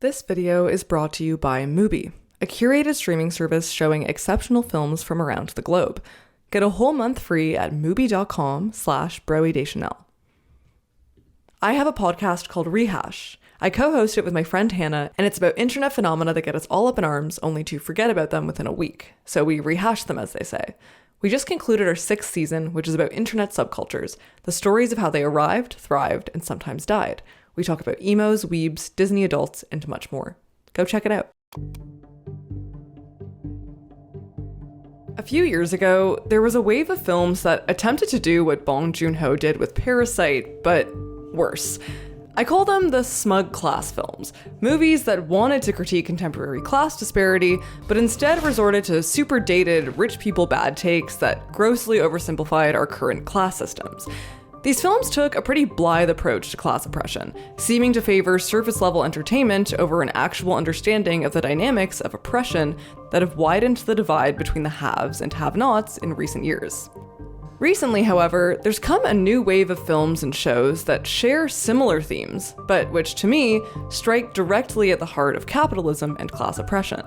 This video is brought to you by Mubi, a curated streaming service showing exceptional films from around the globe. Get a whole month free at mubi.com/broedationel. I have a podcast called Rehash. I co-host it with my friend Hannah, and it's about internet phenomena that get us all up in arms only to forget about them within a week. So we rehash them, as they say. We just concluded our 6th season, which is about internet subcultures, the stories of how they arrived, thrived, and sometimes died. We talk about emos, weebs, Disney adults, and much more. Go check it out. A few years ago, there was a wave of films that attempted to do what Bong Joon-ho did with Parasite, but worse. I call them the smug class films, movies that wanted to critique contemporary class disparity, but instead resorted to super dated, rich people bad takes that grossly oversimplified our current class systems. These films took a pretty blithe approach to class oppression, seeming to favor surface-level entertainment over an actual understanding of the dynamics of oppression that have widened the divide between the haves and have-nots in recent years. Recently, however, there's come a new wave of films and shows that share similar themes, but which, to me, strike directly at the heart of capitalism and class oppression.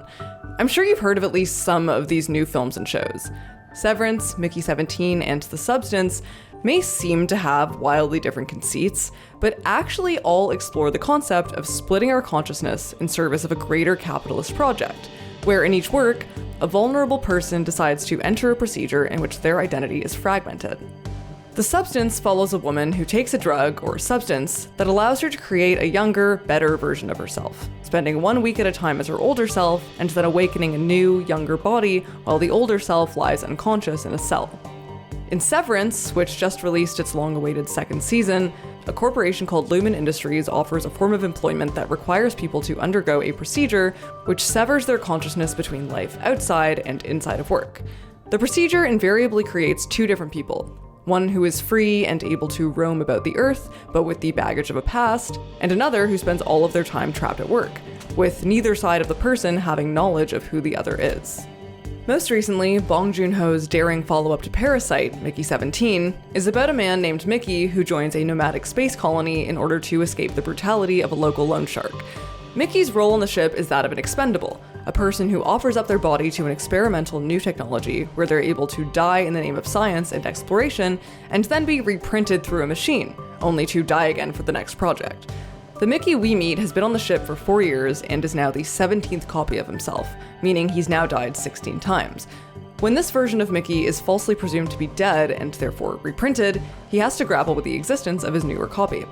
I'm sure you've heard of at least some of these new films and shows. Severance, Mickey 17, and The Substance may seem to have wildly different conceits, but actually all explore the concept of splitting our consciousness in service of a greater capitalist project, where in each work, a vulnerable person decides to enter a procedure in which their identity is fragmented. The Substance follows a woman who takes a drug or substance that allows her to create a younger, better version of herself, spending 1 week at a time as her older self and then awakening a new, younger body while the older self lies unconscious in a cell. In Severance, which just released its long-awaited 2nd season, a corporation called Lumen Industries offers a form of employment that requires people to undergo a procedure which severs their consciousness between life outside and inside of work. The procedure invariably creates 2 different people, one who is free and able to roam about the earth, but with the baggage of a past, and another who spends all of their time trapped at work, with neither side of the person having knowledge of who the other is. Most recently, Bong Joon-ho's daring follow-up to Parasite, Mickey 17, is about a man named Mickey who joins a nomadic space colony in order to escape the brutality of a local loan shark. Mickey's role on the ship is that of an expendable, a person who offers up their body to an experimental new technology where they're able to die in the name of science and exploration and then be reprinted through a machine, only to die again for the next project. The Mickey we meet has been on the ship for 4 years and is now the 17th copy of himself, meaning he's now died 16 times. When this version of Mickey is falsely presumed to be dead and therefore reprinted, he has to grapple with the existence of his newer copy.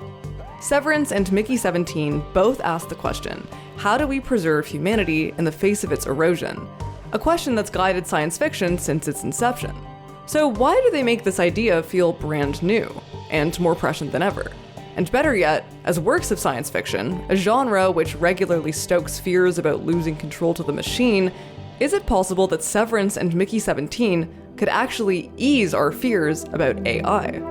Severance and Mickey 17 both ask the question, how do we preserve humanity in the face of its erosion? A question that's guided science fiction since its inception. So why do they make this idea feel brand new and more prescient than ever? And better yet, as works of science fiction, a genre which regularly stokes fears about losing control to the machine, is it possible that Severance and Mickey 17 could actually ease our fears about AI?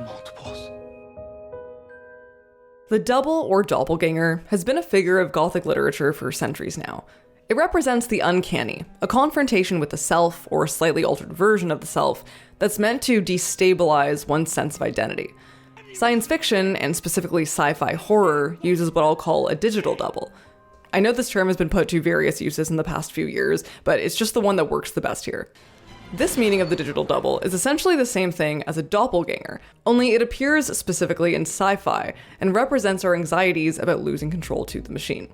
Multiples. The double or doppelganger has been a figure of Gothic literature for centuries now. It represents the uncanny, a confrontation with the self or a slightly altered version of the self that's meant to destabilize one's sense of identity. Science fiction, and specifically sci-fi horror, uses what I'll call a digital double. I know this term has been put to various uses in the past few years, but it's just the one that works the best here. This meaning of the digital double is essentially the same thing as a doppelganger, only it appears specifically in sci-fi and represents our anxieties about losing control to the machine.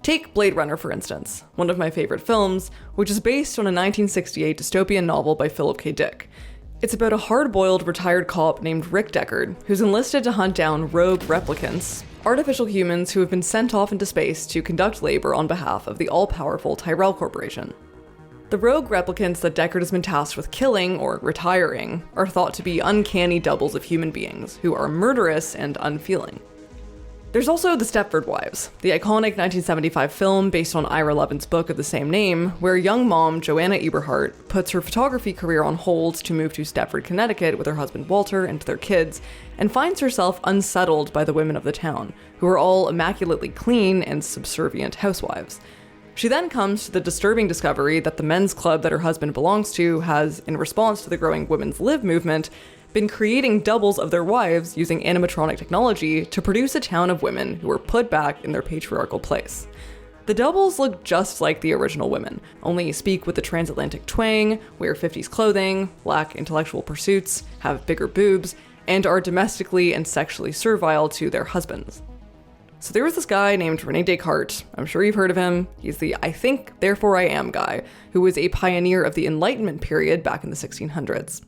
Take Blade Runner, for instance, one of my favorite films, which is based on a 1968 dystopian novel by Philip K. Dick. It's about a hard-boiled retired cop named Rick Deckard, who's enlisted to hunt down rogue replicants, artificial humans who have been sent off into space to conduct labor on behalf of the all-powerful Tyrell Corporation. The rogue replicants that Deckard has been tasked with killing, or retiring, are thought to be uncanny doubles of human beings, who are murderous and unfeeling. There's also The Stepford Wives, the iconic 1975 film based on Ira Levin's book of the same name, where young mom Joanna Eberhardt puts her photography career on hold to move to Stepford, Connecticut with her husband Walter and their kids, and finds herself unsettled by the women of the town, who are all immaculately clean and subservient housewives. She then comes to the disturbing discovery that the men's club that her husband belongs to has, in response to the growing women's live movement, been creating doubles of their wives using animatronic technology to produce a town of women who were put back in their patriarchal place. The doubles look just like the original women, only speak with the transatlantic twang, wear 50s clothing, lack intellectual pursuits, have bigger boobs, and are domestically and sexually servile to their husbands. So there was this guy named Rene Descartes. I'm sure you've heard of him. He's the I think, therefore I am guy, who was a pioneer of the Enlightenment period back in the 1600s.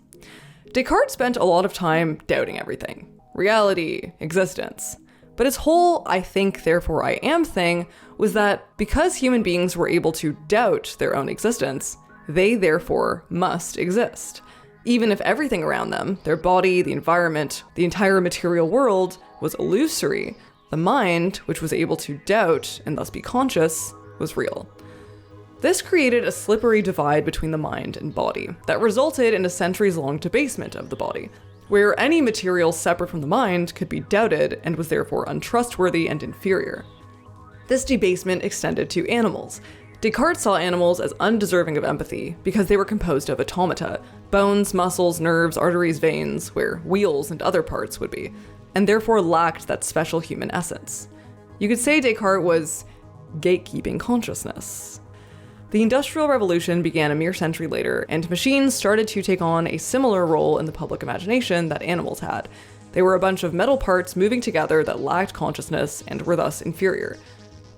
Descartes spent a lot of time doubting everything. Reality, existence. But his whole I think, therefore I am thing was that because human beings were able to doubt their own existence, they therefore must exist. Even if everything around them, their body, the environment, the entire material world, was illusory, the mind, which was able to doubt and thus be conscious, was real. This created a slippery divide between the mind and body that resulted in a centuries-long debasement of the body, where any material separate from the mind could be doubted and was therefore untrustworthy and inferior. This debasement extended to animals. Descartes saw animals as undeserving of empathy because they were composed of automata, bones, muscles, nerves, arteries, veins, where wheels and other parts would be, and therefore lacked that special human essence. You could say Descartes was gatekeeping consciousness. The Industrial Revolution began a mere century later, and machines started to take on a similar role in the public imagination that animals had. They were a bunch of metal parts moving together that lacked consciousness and were thus inferior.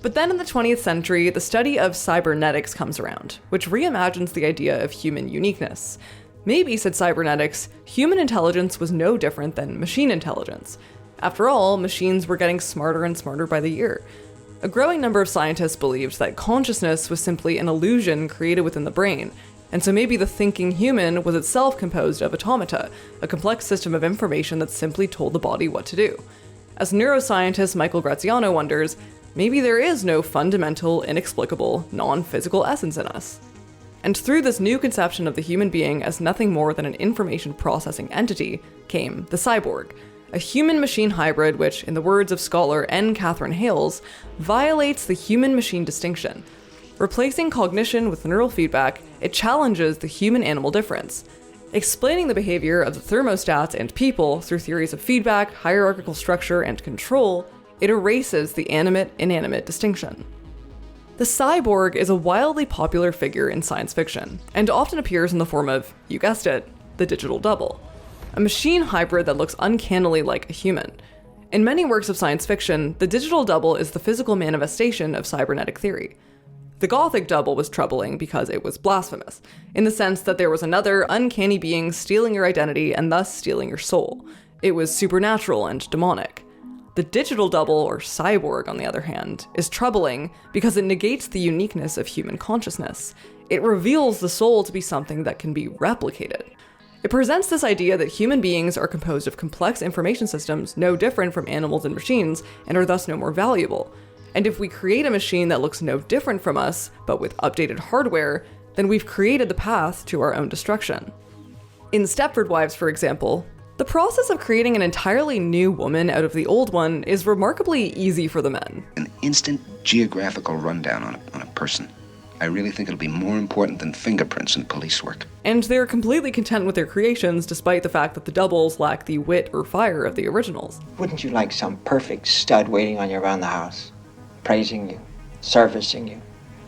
But then in the 20th century, the study of cybernetics comes around, which reimagines the idea of human uniqueness. Maybe, said cybernetics, human intelligence was no different than machine intelligence. After all, machines were getting smarter and smarter by the year. A growing number of scientists believed that consciousness was simply an illusion created within the brain, and so maybe the thinking human was itself composed of automata, a complex system of information that simply told the body what to do. As neuroscientist Michael Graziano wonders, maybe there is no fundamental, inexplicable, non-physical essence in us. And through this new conception of the human being as nothing more than an information processing entity came the cyborg, a human-machine hybrid which, in the words of scholar N. Catherine Hales, violates the human-machine distinction. Replacing cognition with neural feedback, it challenges the human-animal difference. Explaining the behavior of the thermostats and people through theories of feedback, hierarchical structure, and control, it erases the animate-inanimate distinction. The cyborg is a wildly popular figure in science fiction, and often appears in the form of, you guessed it, the digital double. A machine hybrid that looks uncannily like a human. In many works of science fiction, the digital double is the physical manifestation of cybernetic theory. The Gothic double was troubling because it was blasphemous, in the sense that there was another uncanny being stealing your identity and thus stealing your soul. It was supernatural and demonic. The digital double, or cyborg, on the other hand, is troubling because it negates the uniqueness of human consciousness. It reveals the soul to be something that can be replicated. It presents this idea that human beings are composed of complex information systems no different from animals and machines, and are thus no more valuable. And if we create a machine that looks no different from us, but with updated hardware, then we've created the path to our own destruction. In Stepford Wives, for example, the process of creating an entirely new woman out of the old one is remarkably easy for the men. An instant geographical rundown on a person. I really think it'll be more important than fingerprints in police work. And they're completely content with their creations despite the fact that the doubles lack the wit or fire of the originals. Wouldn't you like some perfect stud waiting on you around the house, praising you, servicing you,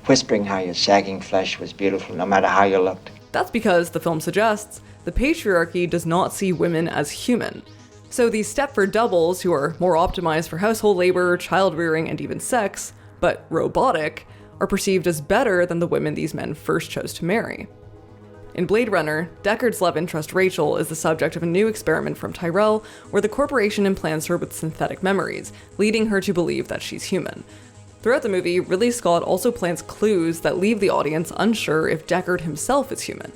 whispering how your sagging flesh was beautiful no matter how you looked? That's because, the film suggests, the patriarchy does not see women as human. So these Stepford doubles, who are more optimized for household labor, child-rearing, and even sex, but robotic, are perceived as better than the women these men first chose to marry. In Blade Runner, Deckard's love interest Rachel is the subject of a new experiment from Tyrell, where the corporation implants her with synthetic memories, leading her to believe that she's human. Throughout the movie, Ridley Scott also plants clues that leave the audience unsure if Deckard himself is human.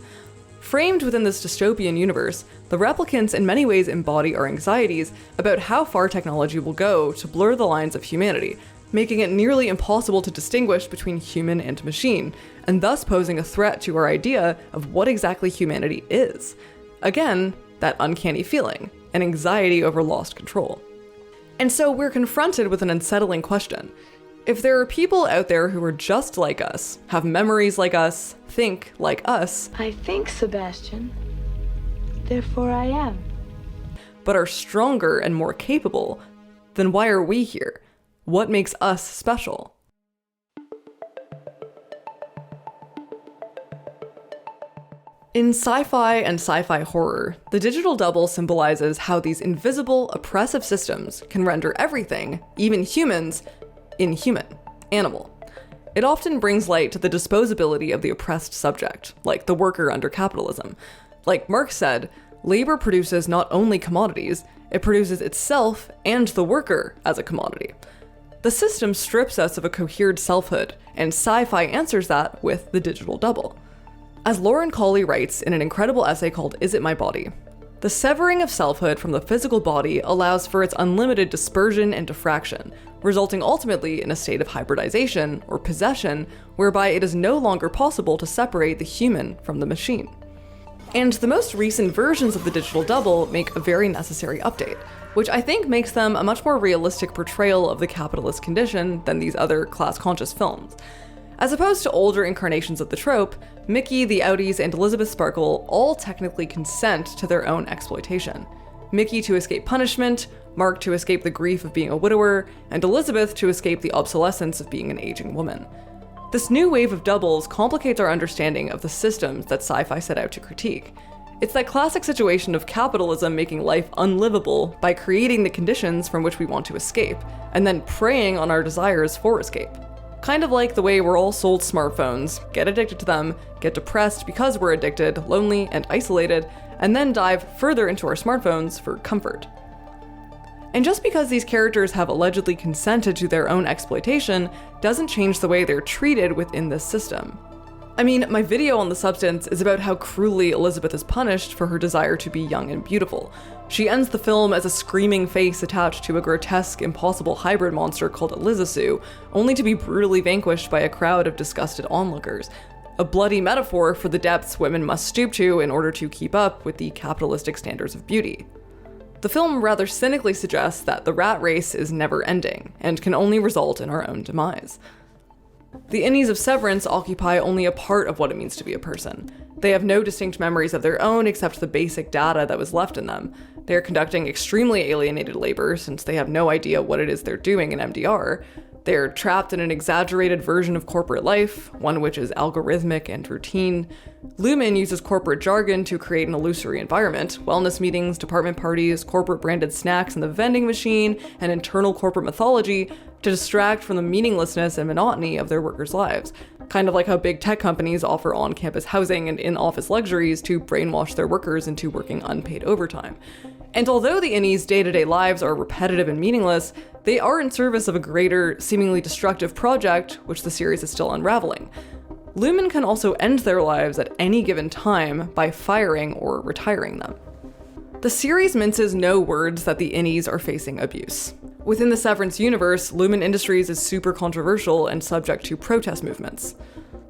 Framed within this dystopian universe, the replicants in many ways embody our anxieties about how far technology will go to blur the lines of humanity, making it nearly impossible to distinguish between human and machine, and thus posing a threat to our idea of what exactly humanity is. Again, that uncanny feeling, an anxiety over lost control. And so we're confronted with an unsettling question. If there are people out there who are just like us, have memories like us, think like us, I think, Sebastian. Therefore I am. but are stronger and more capable, then why are we here? What makes us special? In sci-fi and sci-fi horror, the digital double symbolizes how these invisible, oppressive systems can render everything, even humans, inhuman, animal. It often brings light to the disposability of the oppressed subject, like the worker under capitalism. Like Marx said, labor produces not only commodities, it produces itself and the worker as a commodity. The system strips us of a cohered selfhood, and sci-fi answers that with the digital double. As Lauren Collee writes in an incredible essay called Is It My Body? The severing of selfhood from the physical body allows for its unlimited dispersion and diffraction, resulting ultimately in a state of hybridization, or possession, whereby it is no longer possible to separate the human from the machine. And the most recent versions of the digital double make a very necessary update, which I think makes them a much more realistic portrayal of the capitalist condition than these other class-conscious films. As opposed to older incarnations of the trope, Mickey, the Audis, and Elizabeth Sparkle all technically consent to their own exploitation. Mickey to escape punishment, Mark to escape the grief of being a widower, and Elizabeth to escape the obsolescence of being an aging woman. This new wave of doubles complicates our understanding of the systems that sci-fi set out to critique. It's that classic situation of capitalism making life unlivable by creating the conditions from which we want to escape, and then preying on our desires for escape. Kind of like the way we're all sold smartphones, get addicted to them, get depressed because we're addicted, lonely, and isolated, and then dive further into our smartphones for comfort. And just because these characters have allegedly consented to their own exploitation doesn't change the way they're treated within this system. I mean, my video on the substance is about how cruelly Elizabeth is punished for her desire to be young and beautiful. She ends the film as a screaming face attached to a grotesque, impossible hybrid monster called Elizasu, only to be brutally vanquished by a crowd of disgusted onlookers. A bloody metaphor for the depths women must stoop to in order to keep up with the capitalistic standards of beauty. The film rather cynically suggests that the rat race is never ending, and can only result in our own demise. The innies of Severance occupy only a part of what it means to be a person. They have no distinct memories of their own except the basic data that was left in them. They are conducting extremely alienated labor since they have no idea what it is they're doing in MDR. They are trapped in an exaggerated version of corporate life, one which is algorithmic and routine. Lumen uses corporate jargon to create an illusory environment, wellness meetings, department parties, corporate branded snacks in the vending machine, and internal corporate mythology to distract from the meaninglessness and monotony of their workers' lives. Kind of like how big tech companies offer on-campus housing and in-office luxuries to brainwash their workers into working unpaid overtime. And although the innies' day-to-day lives are repetitive and meaningless, they are in service of a greater, seemingly destructive project, which the series is still unraveling. Lumen can also end their lives at any given time by firing or retiring them. The series minces no words that the innies are facing abuse. Within the Severance universe, Lumen Industries is super controversial and subject to protest movements.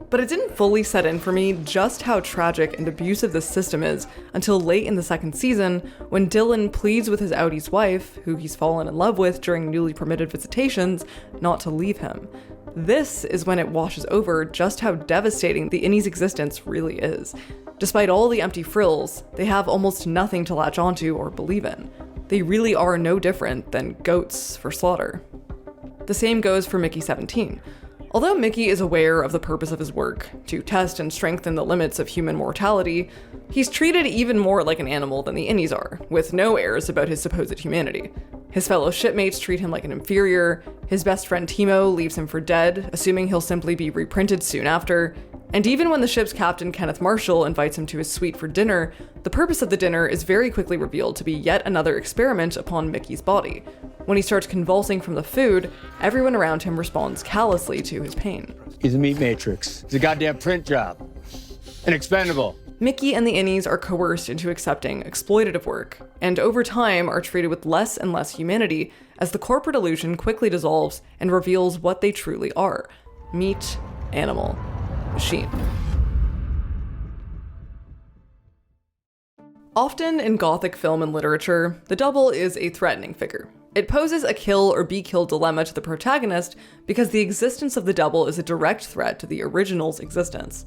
But it didn't fully set in for me just how tragic and abusive this system is until late in the second season, when Dylan pleads with his Audi's wife, who he's fallen in love with during newly permitted visitations, not to leave him. This is when it washes over just how devastating the innie's existence really is. Despite all the empty frills, they have almost nothing to latch onto or believe in. They really are no different than goats for slaughter. The same goes for Mickey 17. Although Mickey is aware of the purpose of his work, to test and strengthen the limits of human mortality, he's treated even more like an animal than the innies are, with no airs about his supposed humanity. His fellow shipmates treat him like an inferior, his best friend Timo leaves him for dead, assuming he'll simply be reprinted soon after, And even when the ship's captain, Kenneth Marshall, invites him to his suite for dinner, the purpose of the dinner is very quickly revealed to be yet another experiment upon Mickey's body. When he starts convulsing from the food, everyone around him responds callously to his pain. He's a meat matrix. It's a goddamn print job. And expendable. Mickey and the innies are coerced into accepting exploitative work, and over time are treated with less and less humanity as the corporate illusion quickly dissolves and reveals what they truly are: meat, animal, machine. Often in Gothic film and literature, the double is a threatening figure. It poses a kill or be killed dilemma to the protagonist because the existence of the double is a direct threat to the original's existence.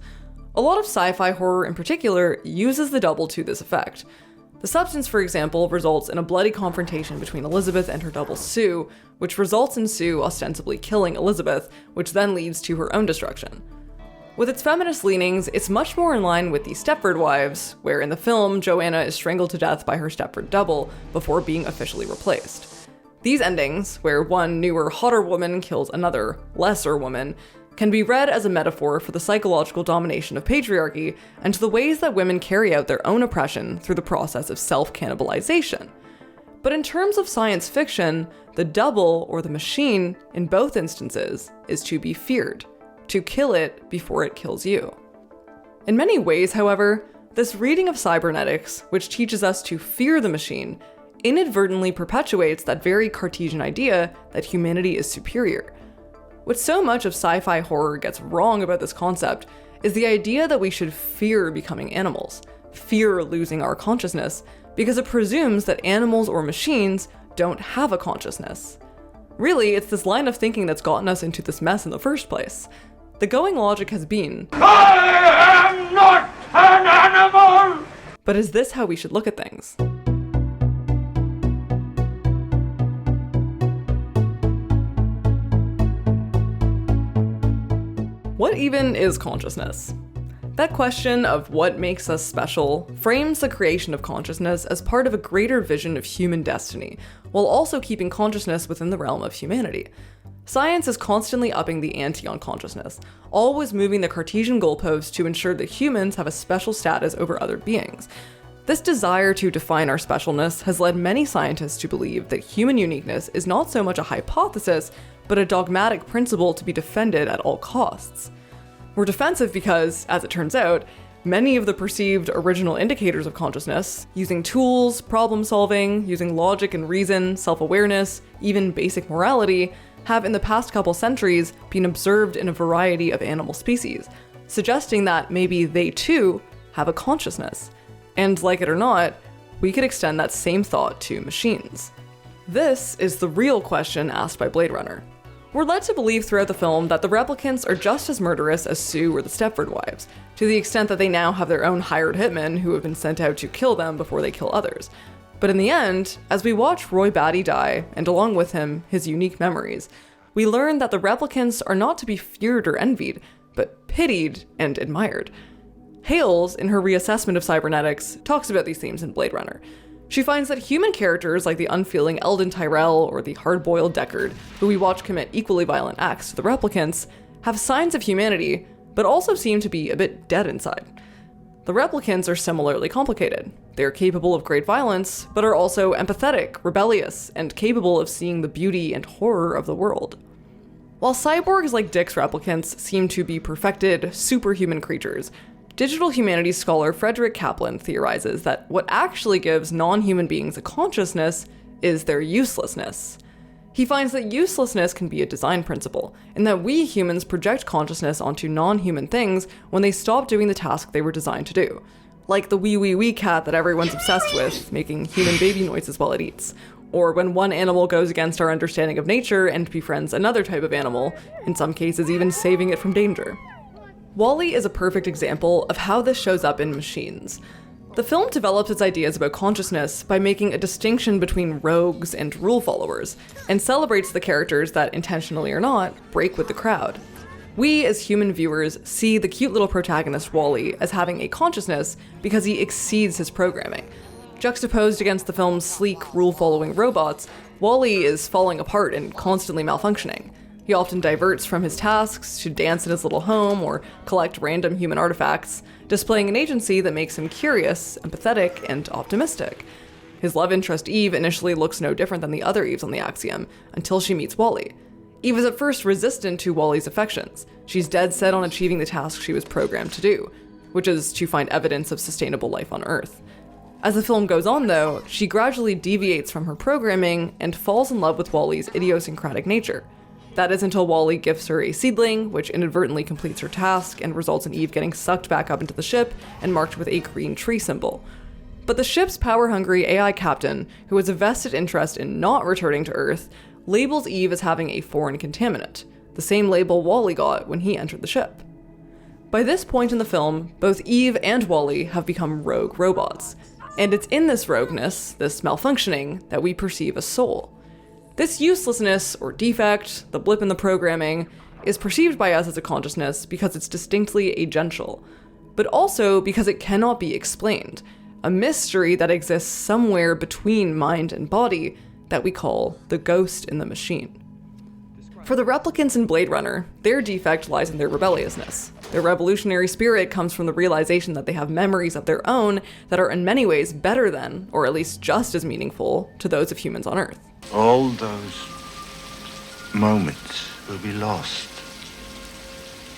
A lot of sci-fi horror in particular uses the double to this effect. The Substance, for example, results in a bloody confrontation between Elizabeth and her double Sue, which results in Sue ostensibly killing Elizabeth, which then leads to her own destruction. With its feminist leanings, it's much more in line with the Stepford Wives, where in the film, Joanna is strangled to death by her Stepford double before being officially replaced. These endings, where one newer, hotter woman kills another, lesser woman, can be read as a metaphor for the psychological domination of patriarchy and to the ways that women carry out their own oppression through the process of self-cannibalization. But in terms of science fiction, the double, or the machine, in both instances, is to be feared, to kill it before it kills you. In many ways, however, this reading of cybernetics, which teaches us to fear the machine, inadvertently perpetuates that very Cartesian idea that humanity is superior. What so much of sci-fi horror gets wrong about this concept is the idea that we should fear becoming animals, fear losing our consciousness, because it presumes that animals or machines don't have a consciousness. Really, it's this line of thinking that's gotten us into this mess in the first place. The going logic has been, I am not an animal! But is this how we should look at things? What even is consciousness? That question of what makes us special frames the creation of consciousness as part of a greater vision of human destiny, while also keeping consciousness within the realm of humanity. Science is constantly upping the ante on consciousness, always moving the Cartesian goalposts to ensure that humans have a special status over other beings. This desire to define our specialness has led many scientists to believe that human uniqueness is not so much a hypothesis, but a dogmatic principle to be defended at all costs. We're defensive because, as it turns out, many of the perceived original indicators of consciousness, using tools, problem solving, using logic and reason, self-awareness, even basic morality, have in the past couple centuries been observed in a variety of animal species, suggesting that maybe they too have a consciousness. And like it or not, we could extend that same thought to machines. This is the real question asked by Blade Runner. We're led to believe throughout the film that the replicants are just as murderous as Sue or the Stepford Wives, to the extent that they now have their own hired hitmen who have been sent out to kill them before they kill others. But in the end, as we watch Roy Batty die, and along with him, his unique memories, we learn that the replicants are not to be feared or envied, but pitied and admired. Hales, in her reassessment of cybernetics, talks about these themes in Blade Runner. She finds that human characters like the unfeeling Eldon Tyrell or the hard-boiled Deckard, who we watch commit equally violent acts to the replicants, have signs of humanity, but also seem to be a bit dead inside. The replicants are similarly complicated. They are capable of great violence, but are also empathetic, rebellious, and capable of seeing the beauty and horror of the world. While cyborgs like Dick's replicants seem to be perfected, superhuman creatures, digital humanities scholar Frederick Kaplan theorizes that what actually gives non-human beings a consciousness is their uselessness. He finds that uselessness can be a design principle, and that we humans project consciousness onto non-human things when they stop doing the task they were designed to do. Like the wee cat that everyone's obsessed with, making human baby noises while it eats. Or when one animal goes against our understanding of nature and befriends another type of animal, in some cases even saving it from danger. WALL-E is a perfect example of how this shows up in machines. The film develops its ideas about consciousness by making a distinction between rogues and rule followers, and celebrates the characters that, intentionally or not, break with the crowd. We, as human viewers, see the cute little protagonist WALL-E as having a consciousness because he exceeds his programming. Juxtaposed against the film's sleek, rule-following robots, WALL-E is falling apart and constantly malfunctioning. He often diverts from his tasks to dance in his little home or collect random human artifacts, displaying an agency that makes him curious, empathetic, and optimistic. His love interest Eve initially looks no different than the other Eves on the Axiom, until she meets Wally. Eve is at first resistant to Wally's affections. She's dead set on achieving the task she was programmed to do, which is to find evidence of sustainable life on Earth. As the film goes on, though, she gradually deviates from her programming and falls in love with Wally's idiosyncratic nature. That is until Wally gifts her a seedling, which inadvertently completes her task and results in Eve getting sucked back up into the ship and marked with a green tree symbol. But the ship's power-hungry AI captain, who has a vested interest in not returning to Earth, labels Eve as having a foreign contaminant, the same label Wally got when he entered the ship. By this point in the film, both Eve and Wally have become rogue robots, and it's in this rogueness, this malfunctioning, that we perceive a soul. This uselessness or defect, the blip in the programming, is perceived by us as a consciousness because it's distinctly agential, but also because it cannot be explained, a mystery that exists somewhere between mind and body that we call the ghost in the machine. For the replicants in Blade Runner, their defect lies in their rebelliousness. Their revolutionary spirit comes from the realization that they have memories of their own that are in many ways better than, or at least just as meaningful, to those of humans on Earth. All those moments will be lost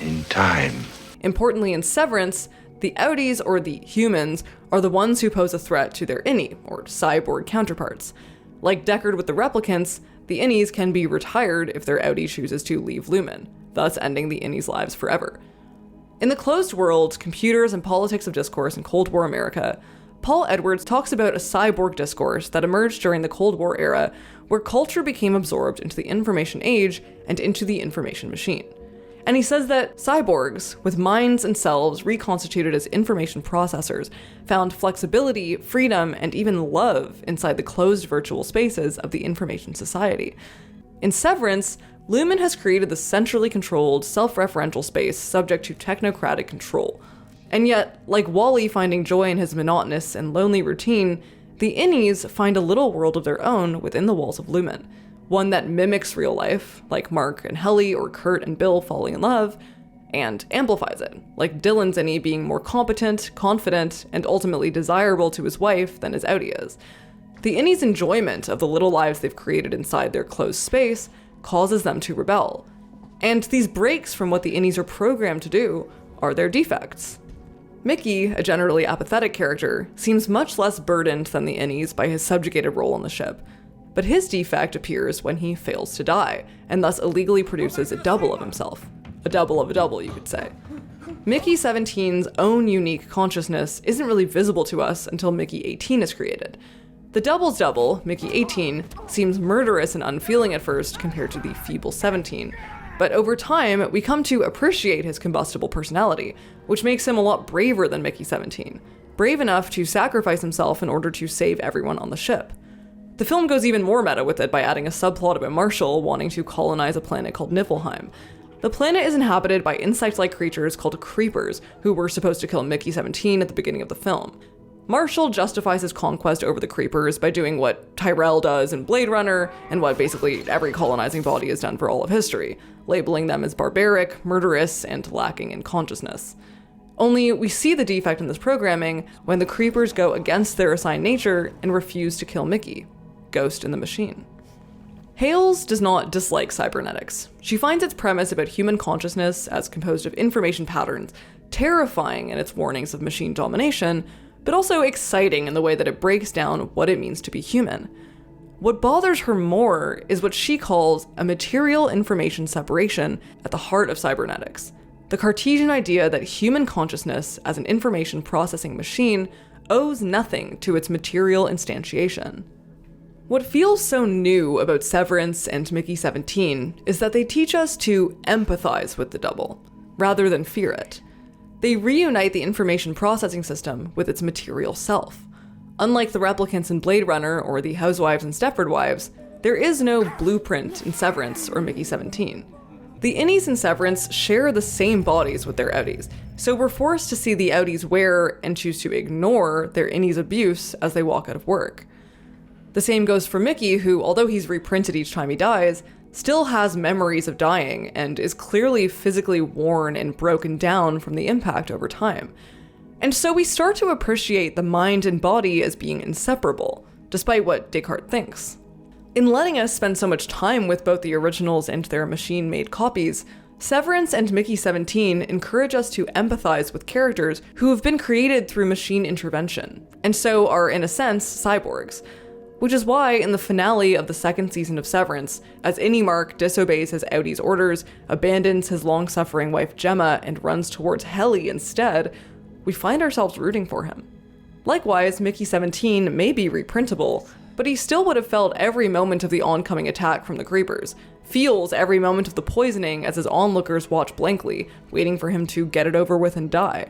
in time. Importantly, in Severance, the outies, or the humans, are the ones who pose a threat to their innie, or cyborg counterparts. Like Deckard with the replicants, the innies can be retired if their outie chooses to leave Lumen, thus ending the innies' lives forever. In the closed world, computers and politics of discourse in Cold War America, Paul Edwards talks about a cyborg discourse that emerged during the Cold War era, where culture became absorbed into the information age and into the information machine. And he says that cyborgs, with minds and selves reconstituted as information processors, found flexibility, freedom, and even love inside the closed virtual spaces of the information society. In Severance, Lumen has created the centrally controlled, self-referential space subject to technocratic control. And yet, like Wally finding joy in his monotonous and lonely routine, the innies find a little world of their own within the walls of Lumen. One that mimics real life, like Mark and Helly or Kurt and Bill falling in love, and amplifies it, like Dylan's innie being more competent, confident, and ultimately desirable to his wife than his outie is. The innies' enjoyment of the little lives they've created inside their closed space causes them to rebel. And these breaks from what the innies are programmed to do are their defects. Mickey, a generally apathetic character, seems much less burdened than the innies by his subjugated role on the ship. But his defect appears when he fails to die, and thus illegally produces a double of himself. A double of a double, you could say. Mickey 17's own unique consciousness isn't really visible to us until Mickey 18 is created. The double's double, Mickey 18, seems murderous and unfeeling at first compared to the feeble 17, but over time, we come to appreciate his combustible personality, which makes him a lot braver than Mickey 17, brave enough to sacrifice himself in order to save everyone on the ship. The film goes even more meta with it by adding a subplot about Marshall wanting to colonize a planet called Niflheim. The planet is inhabited by insect-like creatures called creepers, who were supposed to kill Mickey 17 at the beginning of the film. Marshall justifies his conquest over the creepers by doing what Tyrell does in Blade Runner, and what basically every colonizing body has done for all of history, labeling them as barbaric, murderous, and lacking in consciousness. Only we see the defect in this programming when the creepers go against their assigned nature and refuse to kill Mickey. Ghost in the machine. Hales does not dislike cybernetics. She finds its premise about human consciousness as composed of information patterns terrifying in its warnings of machine domination, but also exciting in the way that it breaks down what it means to be human. What bothers her more is what she calls a material information separation at the heart of cybernetics. The Cartesian idea that human consciousness as an information processing machine owes nothing to its material instantiation. What feels so new about Severance and Mickey 17 is that they teach us to empathize with the double, rather than fear it. They reunite the information processing system with its material self. Unlike the replicants in Blade Runner or the housewives in Stepford Wives, there is no blueprint in Severance or Mickey 17. The innies in Severance share the same bodies with their outies, so we're forced to see the outies wear and choose to ignore their innies' abuse as they walk out of work. The same goes for Mickey, who, although he's reprinted each time he dies, still has memories of dying, and is clearly physically worn and broken down from the impact over time. And so we start to appreciate the mind and body as being inseparable, despite what Descartes thinks. In letting us spend so much time with both the originals and their machine-made copies, Severance and Mickey 17 encourage us to empathize with characters who have been created through machine intervention, and so are, in a sense, cyborgs. Which is why, in the finale of the second season of Severance, as Mark disobeys his Audi's orders, abandons his long-suffering wife Gemma, and runs towards Helly instead, we find ourselves rooting for him. Likewise, Mickey 17 may be reprintable, but he still would have felt every moment of the oncoming attack from the creepers, feels every moment of the poisoning as his onlookers watch blankly, waiting for him to get it over with and die.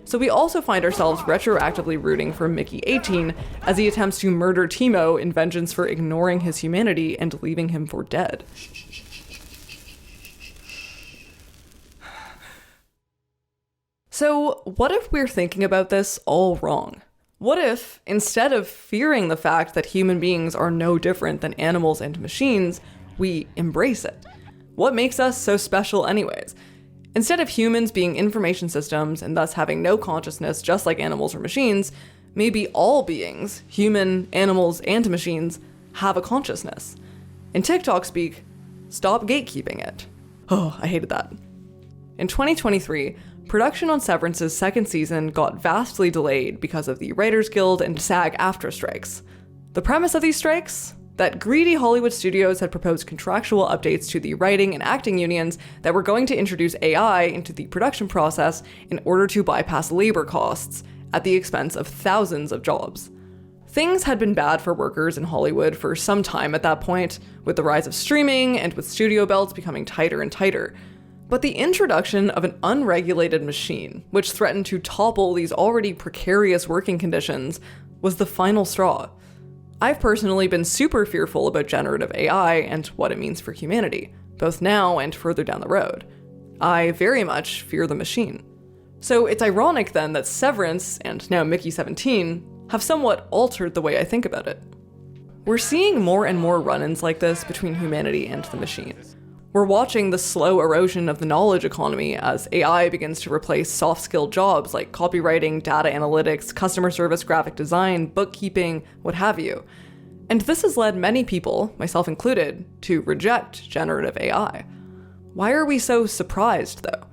So we also find ourselves retroactively rooting for Mickey 18 as he attempts to murder Timo in vengeance for ignoring his humanity and leaving him for dead. So what if we're thinking about this all wrong? What if, instead of fearing the fact that human beings are no different than animals and machines, we embrace it? What makes us so special anyways? Instead of humans being information systems and thus having no consciousness just like animals or machines, maybe all beings, human, animals, and machines, have a consciousness. In TikTok speak, stop gatekeeping it. Oh, I hated that. In 2023, production on Severance's second season got vastly delayed because of the Writers Guild and SAG-AFTRA strikes. The premise of these strikes? That greedy Hollywood studios had proposed contractual updates to the writing and acting unions that were going to introduce AI into the production process in order to bypass labor costs at the expense of thousands of jobs. Things had been bad for workers in Hollywood for some time at that point, with the rise of streaming and with studio belts becoming tighter and tighter. But the introduction of an unregulated machine, which threatened to topple these already precarious working conditions, was the final straw. I've personally been super fearful about generative AI and what it means for humanity, both now and further down the road. I very much fear the machine. So it's ironic then that Severance, and now Mickey 17, have somewhat altered the way I think about it. We're seeing more and more run-ins like this between humanity and the machine. We're watching the slow erosion of the knowledge economy as AI begins to replace soft-skilled jobs like copywriting, data analytics, customer service, graphic design, bookkeeping, what have you. And this has led many people, myself included, to reject generative AI. Why are we so surprised, though?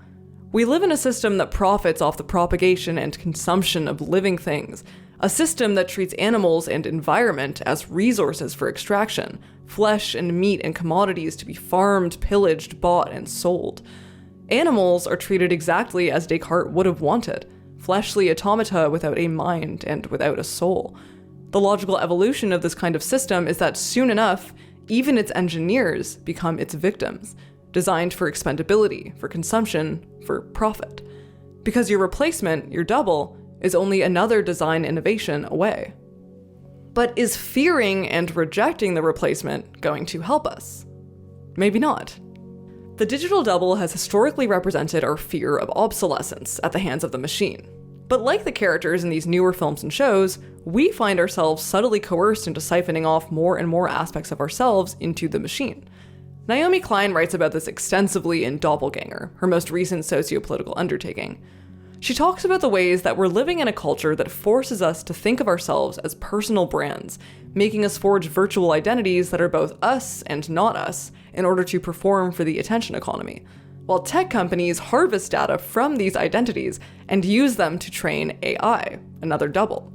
We live in a system that profits off the propagation and consumption of living things, a system that treats animals and environment as resources for extraction, flesh and meat and commodities to be farmed, pillaged, bought, and sold. Animals are treated exactly as Descartes would have wanted, fleshly automata without a mind and without a soul. The logical evolution of this kind of system is that soon enough, even its engineers become its victims, designed for expendability, for consumption, for profit. Because your replacement, your double, is only another design innovation away. But is fearing and rejecting the replacement going to help us? Maybe not. The digital double has historically represented our fear of obsolescence at the hands of the machine. But like the characters in these newer films and shows, we find ourselves subtly coerced into siphoning off more and more aspects of ourselves into the machine. Naomi Klein writes about this extensively in Doppelganger, her most recent socio-political undertaking. She talks about the ways that we're living in a culture that forces us to think of ourselves as personal brands, making us forge virtual identities that are both us and not us in order to perform for the attention economy, while tech companies harvest data from these identities and use them to train AI, another double.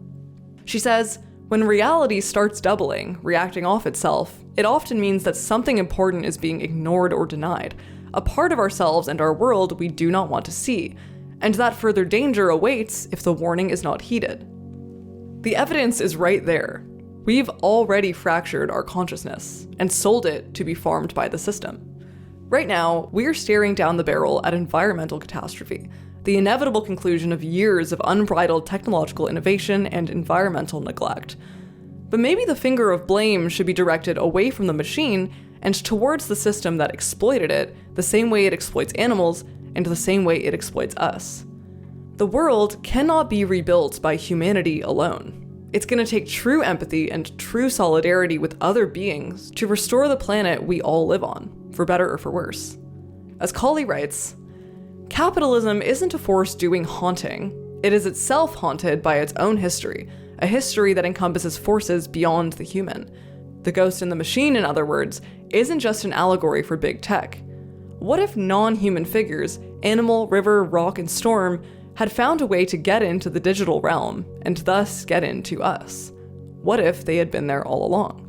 She says, when reality starts doubling, reacting off itself, it often means that something important is being ignored or denied, a part of ourselves and our world we do not want to see, and that further danger awaits if the warning is not heeded. The evidence is right there. We've already fractured our consciousness and sold it to be farmed by the system. Right now, we're staring down the barrel at environmental catastrophe, the inevitable conclusion of years of unbridled technological innovation and environmental neglect. But maybe the finger of blame should be directed away from the machine and towards the system that exploited it the same way it exploits animals and the same way it exploits us. The world cannot be rebuilt by humanity alone. It's going to take true empathy and true solidarity with other beings to restore the planet we all live on, for better or for worse. As Collee writes, capitalism isn't a force doing haunting. It is itself haunted by its own history, a history that encompasses forces beyond the human. The ghost in the machine, in other words, isn't just an allegory for big tech. What if non-human figures, animal, river, rock, and storm, had found a way to get into the digital realm, and thus get into us? What if they had been there all along?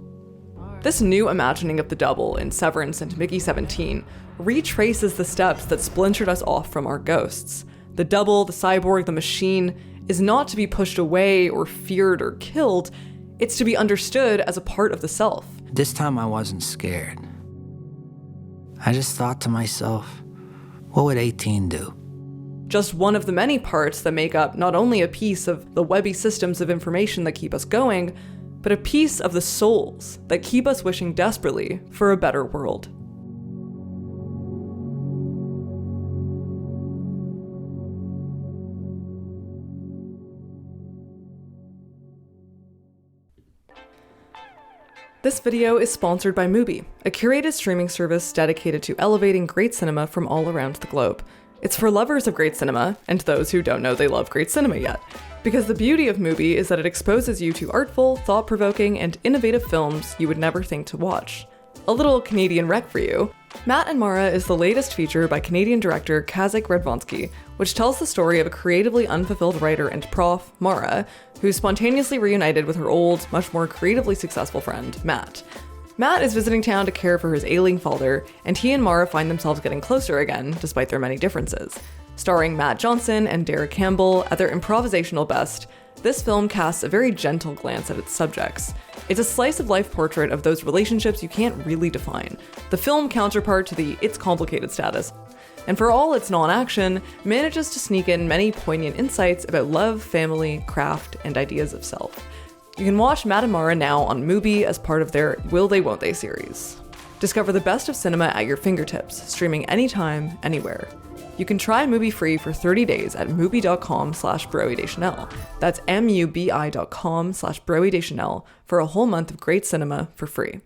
This new imagining of the double in Severance and Mickey 17 retraces the steps that splintered us off from our ghosts. The double, the cyborg, the machine, is not to be pushed away or feared or killed. It's to be understood as a part of the self. This time I wasn't scared. I just thought to myself, what would 18 do? Just one of the many parts that make up not only a piece of the webby systems of information that keep us going, but a piece of the souls that keep us wishing desperately for a better world. This video is sponsored by Mubi, a curated streaming service dedicated to elevating great cinema from all around the globe. It's for lovers of great cinema, and those who don't know they love great cinema yet. Because the beauty of Mubi is that it exposes you to artful, thought-provoking, and innovative films you would never think to watch. A little Canadian rec for you. Matt and Mara is the latest feature by Canadian director Kazak Radwanski, which tells the story of a creatively unfulfilled writer and prof, Mara, who's spontaneously reunited with her old, much more creatively successful friend, Matt. Matt is visiting town to care for his ailing father, and he and Mara find themselves getting closer again, despite their many differences. Starring Matt Johnson and Derek Campbell at their improvisational best, this film casts a very gentle glance at its subjects. It's a slice-of-life portrait of those relationships you can't really define, the film counterpart to the "it's complicated" status. And for all its non-action, manages to sneak in many poignant insights about love, family, craft, and ideas of self. You can watch Matt and Mara now on Mubi as part of their Will They Won't They series. Discover the best of cinema at your fingertips, streaming anytime, anywhere. You can try Mubi free for 30 days at mubi.com/broedechanel. That's mubi.com/broedechanel for a whole month of great cinema for free.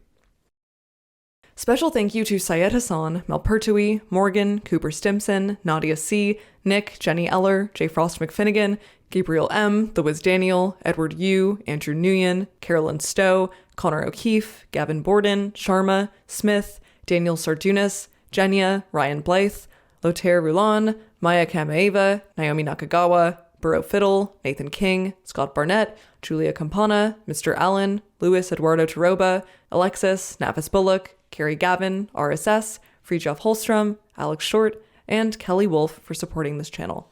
Special thank you to Syed Hassan, Mel Pertwee, Morgan, Cooper Stimson, Nadia C., Nick, Jenny Eller, J. Frost McFinnigan, Gabriel M., The Wiz Daniel, Edward Yu, Andrew Nguyen, Carolyn Stowe, Connor O'Keefe, Gavin Borden, Sharma, Smith, Daniel Sardunas, Jenya, Ryan Blythe, Lotaire Roulan, Maya Kamaeva, Naomi Nakagawa, Burrow Fiddle, Nathan King, Scott Barnett, Julia Campana, Mr. Allen, Luis Eduardo Taroba, Alexis, Navis Bullock, Carrie Gavin, RSS, Fridtjof Holstrom, Alex Short, and Kelly Wolf for supporting this channel.